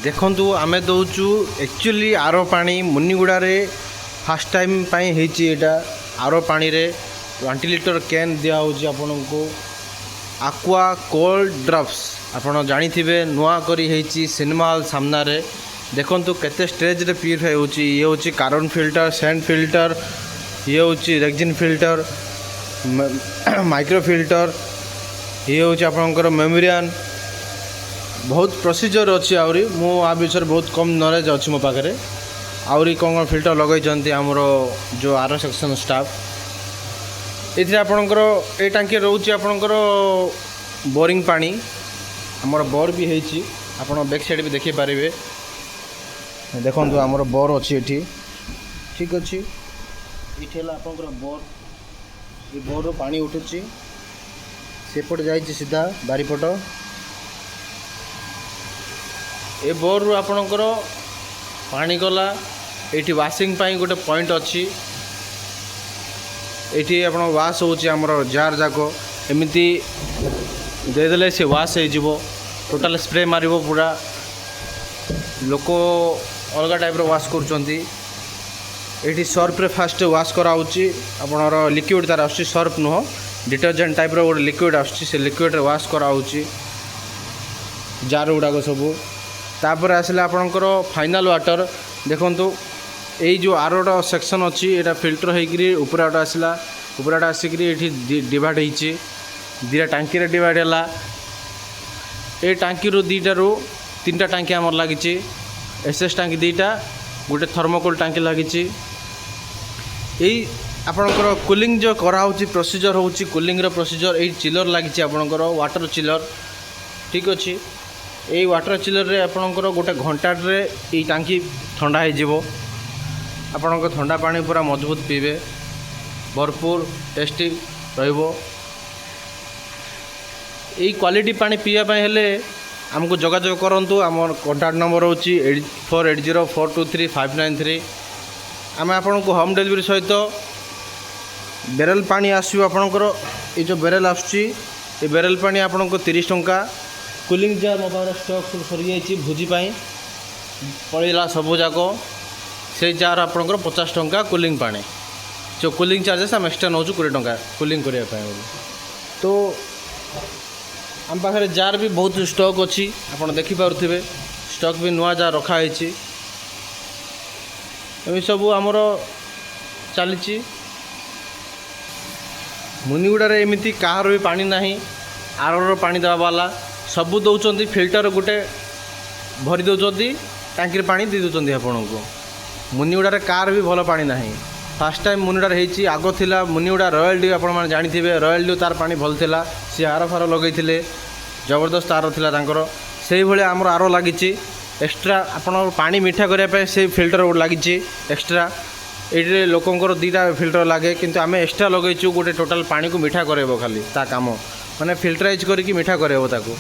देखु आम दौचु एक्चुअली आरो पानी मुनिगुड़े फास्ट टाइम होता आरो पानी रे 20 लिटर कैन दिखाऊँ आपण को आक्वा कोल्ड ड्रप्स आपड़ जानी नुआ करी सिनेमा हॉल सामना रे देखु केते स्टेज रे प्यूरिफाई होची ये होची कार्बन फिल्टर सैंड फिल्टर ये होची रेक्जिन फिल्टर माइक्रो फिल्टर ये होची आपनकर मेमोरियन बहुत प्रोसीजर अच्छी आहरी मु आ विषय बहुत कम नॉलेज अच्छी मो पाखे आहरी कौन फिल्टर लगे आमर जो आर सेक्शन स्टाफ ये आपणकर ये टांकी रोचे आपणकर बोरिंग पानी आमर बोर भी होती आप बैक साइड भी देखिपारे देखो आमर बोर अच्छी ये ठीक अच्छे ये आपंकर बोर ये बोर पानी उठुची सेपट जाइए सीधा बारीपट ए बोर रु आपणकर पानी गला ये वाशिंग पाई गोटे पॉइंट अच्छी ये आप वाश होमर जार जाक एमती देदेले से वाश हो टोटाल स्प्रे मार पूरा लोक अलग टाइप वाश कर सर्फ रे फास्ट वाश कराऊँच आपणर लिक्विड तार आस सर्फ नुह डिटर्जेंट टाइप गोटे लिक्विड आस लिक्विड वाश कराऊँच जार गुड़ाक सबू तापर आसला आपणकर फाइनाल वाटर देखंतु यही जो आरोटा सेक्शन अच्छी यहाँ फिल्टर होकर उपराट आसला उपराट आसिक ये डिवाइड होती दीटा टांकी डिवाइड है ये टांकी रू दीटा रू तीन टा टांकी आमर लगी एसएस टांकी दीटा गोटे थर्मोकोल टांकी लगी यही आपणकर कूलिंग जो कराऊँच प्रोसीजर होची कूलिंग रो प्रोसीजर यही चिलर लगी आपणकर वाटर चिलर ठीक अच्छे यही वाटर चिलर रे आपणकर गोटे घंटाटे ये टांकी ठंडा हो आपणकर ठंडा पानी पूरा मजबूत पीबे भरपूर टेस्टी रहिबो यही क्वालिटी पानी पीवाई हेले आमको जोगाजोग करूँ आम कॉन्टैक्ट नंबर हूँ 8480423593 आम आपण को होम डिलीवरी सहित बेरेल पानी आसो आपणकर ये जो बेरेल आसुची ये बेरेल पानी आपन को 30 टंका कूलिंग जार मो पाखे स्टॉक सरी जाइए भोजी पड़ेगा सबू जाक से जार आपंकर 50 टंका कूलिंग पानी जो कूलिंग चार्जेस आम एक्सट्रा नौ 20 टंका कूलिंग करने तो आम पाखे जार भी बहुत स्टॉक अच्छी आप देखिपे स्टॉक भी नुआ जार रखाई एम सब आमर चली मुनिगुड़े एमती कहार भी पानी ना आर पानी देवा वाला सबू दौरान फिल्टर गोटे भरी दौरान टांकी पानी दे दौरान आपण को मुनिगुड़े कार भी भल पानी ना फास्ट टाइम मुनिगुड़ा होती आग थिला मुनिगुड़ा रॉयल ड्यू आपण मैंने जानी रॉयल ड्यू तार पानी भल थिला सी आर फार लगे जबरदस्त आर थिला तांकर से भाई आमर आर लगी एक्सट्रा आपण पानी मिठा करने से फिल्टर लगी एक्सट्रा ये लोकंर दीटा फिल्टर लगे किंतु आम एक्सट्रा लगेचु गोटे टोटाल पानी को मिठा करेबो खाली ता काम माने फिल्टराइज करके मिठा करेबो ताको